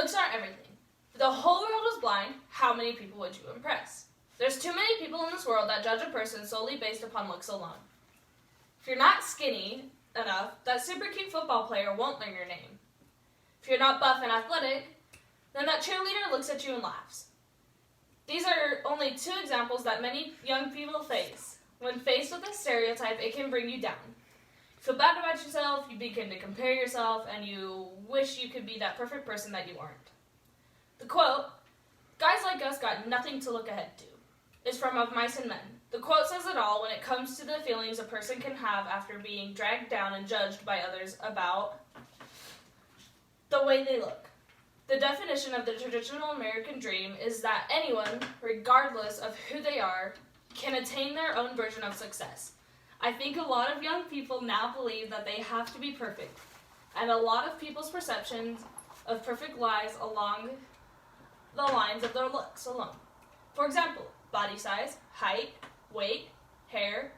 Looks aren't everything. If the whole world was blind, how many people would you impress? There's too many people in this world that judge a person solely based upon looks alone. If you're not skinny enough, that super cute football player won't learn your name. If you're not buff and athletic, then that cheerleader looks at you and laughs. These are only two examples that many young people face. When faced with a stereotype, it can bring you down. You feel bad about yourself, you begin to compare yourself, and you wish you could be that perfect person that you aren't. The quote, "Guys like us got nothing to look ahead to," is from Of Mice and Men. The quote says it all when it comes to the feelings a person can have after being dragged down and judged by others about the way they look. The definition of the traditional American dream is that anyone, regardless of who they are, can attain their own version of success. I think a lot of young people now believe that they have to be perfect, and a lot of people's perceptions of perfect lies along the lines of their looks alone. For example, body size, height, weight, hair,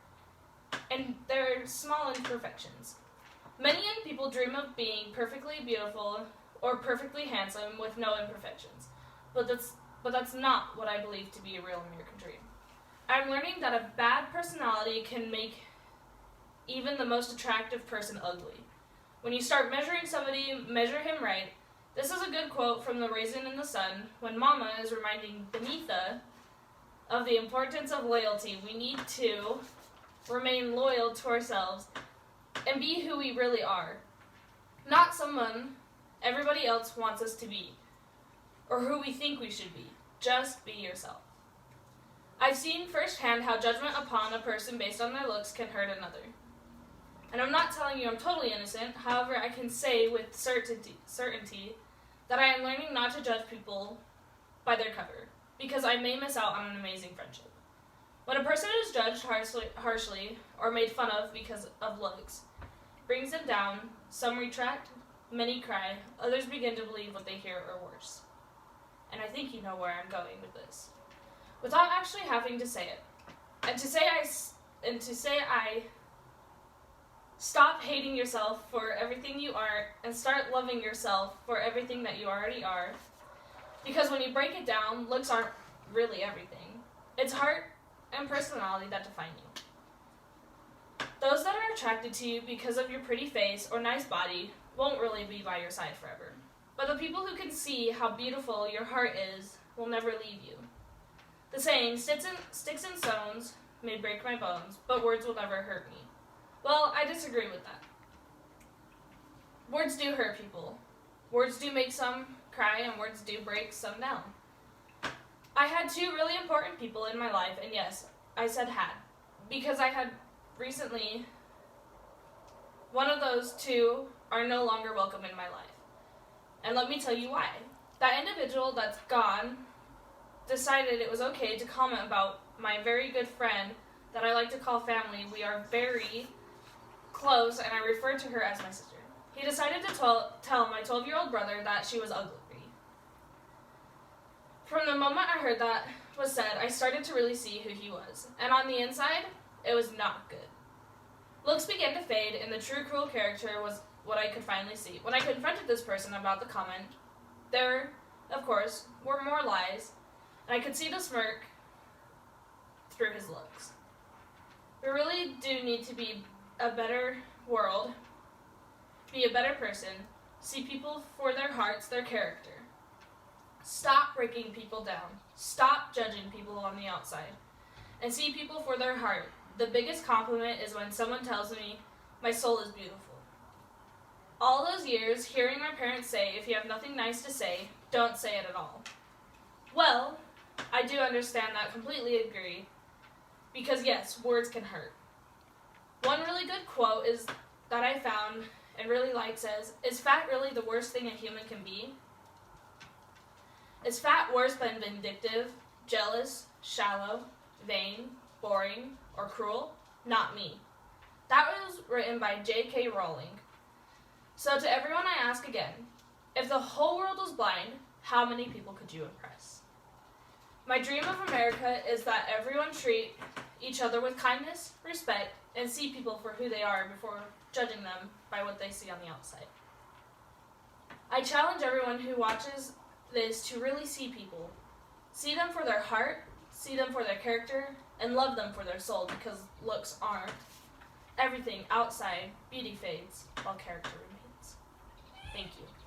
and their small imperfections. Many young people dream of being perfectly beautiful or perfectly handsome with no imperfections, but that's not what I believe to be a real American dream. I'm learning that a bad personality can make even the most attractive person ugly. When you start measuring somebody, measure him right. This is a good quote from The Raisin in the Sun when Mama is reminding Benitha of the importance of loyalty. We need to remain loyal to ourselves and be who we really are, not someone everybody else wants us to be or who we think we should be. Just be yourself. I've seen firsthand how judgment upon a person based on their looks can hurt another. And I'm not telling you I'm totally innocent. However, I can say with certainty that I am learning not to judge people by their cover, because I may miss out on an amazing friendship. When a person is judged harshly or made fun of because of looks, it brings them down. Some retract, many cry, others begin to believe what they hear or worse. And I think you know where I'm going with this. Without actually having to say it. And to say I stop hating yourself for everything you aren't and start loving yourself for everything that you already are. Because when you break it down, looks aren't really everything. It's heart and personality that define you. Those that are attracted to you because of your pretty face or nice body won't really be by your side forever. But the people who can see how beautiful your heart is will never leave you. The saying, sticks and stones may break my bones, but words will never hurt me. Well, I disagree with that. Words do hurt people. Words do make some cry, and words do break some down. I had two really important people in my life, and yes, I said had, because I had recently, one of those two are no longer welcome in my life. And let me tell you why. That individual that's gone decided it was okay to comment about my very good friend that I like to call family. We are very close, and I refer to her as my sister. He decided to tell my 12-year-old brother that she was ugly. From the moment I heard that was said, I started to really see who he was. And on the inside, it was not good. Looks began to fade, and the true cruel character was what I could finally see. When I confronted this person about the comment, there, of course, were more lies, and I could see the smirk through his looks. We really do need to be a better world, be a better person, see people for their hearts, their character. Stop breaking people down. Stop judging people on the outside, and see people for their heart. The biggest compliment is when someone tells me, my soul is beautiful. All those years, hearing my parents say, if you have nothing nice to say, don't say it at all. Well, I do understand that, completely agree, because yes, words can hurt. One really good quote is that I found and really like says, is fat really the worst thing a human can be? Is fat worse than vindictive, jealous, shallow, vain, boring, or cruel? Not me. That was written by J.K. Rowling. So to everyone I ask again, if the whole world was blind, how many people could you impress? My dream of America is that everyone treat each other with kindness, respect, and see people for who they are before judging them by what they see on the outside. I challenge everyone who watches this to really see people. See them for their heart, see them for their character, and love them for their soul, because looks aren't everything. Outside, beauty fades while character remains. Thank you.